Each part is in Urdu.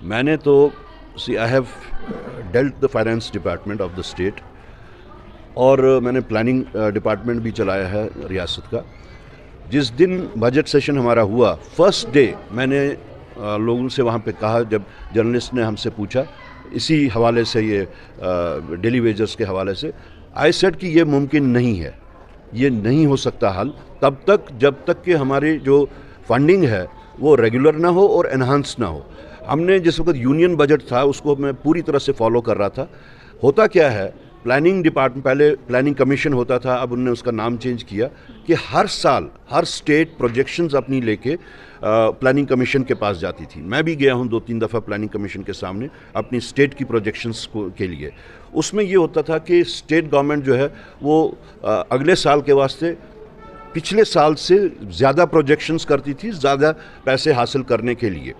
میں نے تو I have dealt the finance department of the state اور میں نے پلاننگ ڈپارٹمنٹ بھی چلایا ہے ریاست کا. جس دن بجٹ سیشن ہمارا ہوا فرسٹ ڈے میں نے لوگوں سے وہاں پہ کہا, جب جرنلسٹ نے ہم سے پوچھا اسی حوالے سے, یہ ڈیلی ویجرز کے حوالے سے, آئی سیڈ کہ یہ ممکن نہیں ہے, یہ نہیں ہو سکتا حل تب تک جب تک کہ ہماری جو فنڈنگ ہے وہ ریگولر نہ ہو اور انہانس نہ ہو. ہم نے جس وقت یونین بجٹ تھا اس کو میں پوری طرح سے فالو کر رہا تھا. ہوتا کیا ہے, پلاننگ ڈپارٹمنٹ پہلے پلاننگ کمیشن ہوتا تھا, اب انہوں نے اس کا نام چینج کیا کہ ہر سال ہر اسٹیٹ پروجیکشنز اپنی لے کے پلاننگ کمیشن کے پاس جاتی تھی. میں بھی گیا ہوں 2-3 دفعہ پلاننگ کمیشن کے سامنے اپنی اسٹیٹ کی پروجیکشنز کے لیے. اس میں یہ ہوتا تھا کہ اسٹیٹ گورنمنٹ جو ہے وہ اگلے سال کے واسطے پچھلے سال سے زیادہ پروجیکشنز کرتی تھی, زیادہ پیسے حاصل کرنے کے لیے.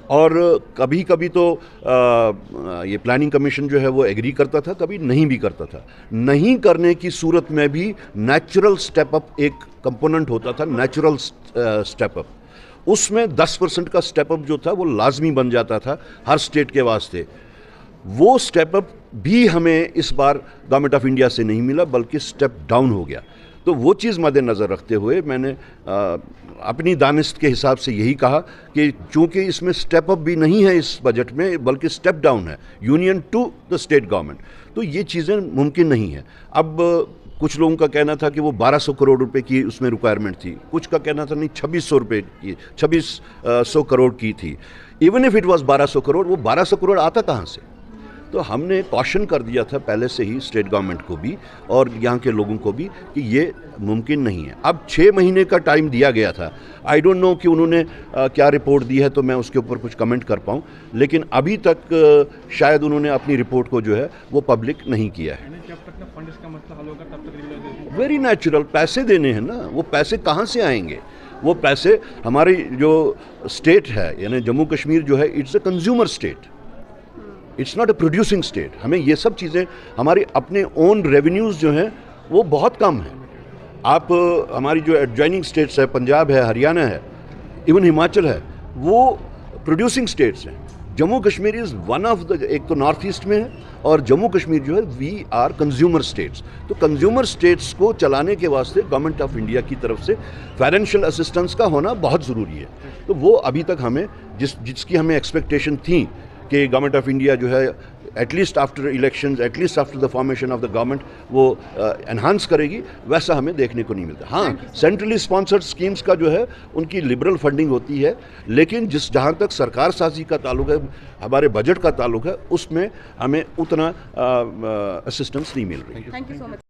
اور کبھی کبھی تو یہ پلاننگ کمیشن جو ہے وہ ایگری کرتا تھا, کبھی نہیں بھی کرتا تھا. نہیں کرنے کی صورت میں بھی نیچرل سٹیپ اپ ایک کمپوننٹ ہوتا تھا, نیچرل سٹیپ اپ. اس میں 10% کا سٹیپ اپ جو تھا وہ لازمی بن جاتا تھا ہر اسٹیٹ کے واسطے. وہ سٹیپ اپ بھی ہمیں اس بار گورنمنٹ آف انڈیا سے نہیں ملا بلکہ سٹیپ ڈاؤن ہو گیا. تو وہ چیز مد نظر رکھتے ہوئے میں نے اپنی دانست کے حساب سے یہی کہا کہ چونکہ اس میں سٹیپ اپ بھی نہیں ہے اس بجٹ میں بلکہ سٹیپ ڈاؤن ہے union to the state government, تو یہ چیزیں ممکن نہیں ہیں. اب کچھ لوگوں کا کہنا تھا کہ وہ 1200 کروڑ روپے کی اس میں ریکوائرمنٹ تھی, کچھ کا کہنا تھا نہیں 2600 روپے کی, 2600 کروڑ کی تھی. Even if it was 1200 crore, وہ 1200 کروڑ آتا کہاں سے؟ تو ہم نے کوشن کر دیا تھا پہلے سے ہی اسٹیٹ گورنمنٹ کو بھی اور یہاں کے لوگوں کو بھی کہ یہ ممکن نہیں ہے. اب 6 مہینے کا ٹائم دیا گیا تھا. آئی ڈونٹ نو کہ انہوں نے کیا رپورٹ دی ہے تو میں اس کے اوپر کچھ کمنٹ کر پاؤں, لیکن ابھی تک شاید انہوں نے اپنی رپورٹ کو جو ہے وہ پبلک نہیں کیا ہے. ویری نیچرل, پیسے دینے ہیں نا, وہ پیسے کہاں سے آئیں گے؟ وہ پیسے ہماری جو اسٹیٹ ہے یعنی جموں کشمیر جو ہے it's a consumer state, it's not a producing state. ہمیں یہ سب چیزیں ہماری اپنے اون ریونیوز جو ہیں وہ بہت کم ہیں. آپ ہماری جو ایڈجوائننگ اسٹیٹس ہے, پنجاب ہے, ہریانہ ہے, ایون ہماچل ہے, وہ پروڈیوسنگ اسٹیٹس ہیں. Jammu Kashmir is one of the, ایک تو نارتھ ایسٹ میں ہے اور جموں کشمیر جو ہے وی آر کنزیومر اسٹیٹس. تو کنزیومر اسٹیٹس کو چلانے کے واسطے گورنمنٹ آف انڈیا کی طرف سے فائنینشیل اسسٹنس کا ہونا بہت ضروری ہے. تو وہ ابھی تک ہمیں جس کی ہمیں ایکسپیکٹیشن تھیں کہ گورنمنٹ آف انڈیا جو ہے at least after elections, at least after the formation of the government وہ انہانس کرے گی, ویسا ہمیں دیکھنے کو نہیں ملتا. ہاں, سینٹرلی اسپانسرڈ اسکیمز کا جو ہے ان کی لبرل فنڈنگ ہوتی ہے, لیکن جہاں تک سرکار سازی کا تعلق ہے, ہمارے بجٹ کا تعلق ہے, اس میں ہمیں اتنا اسسٹنس نہیں مل رہی.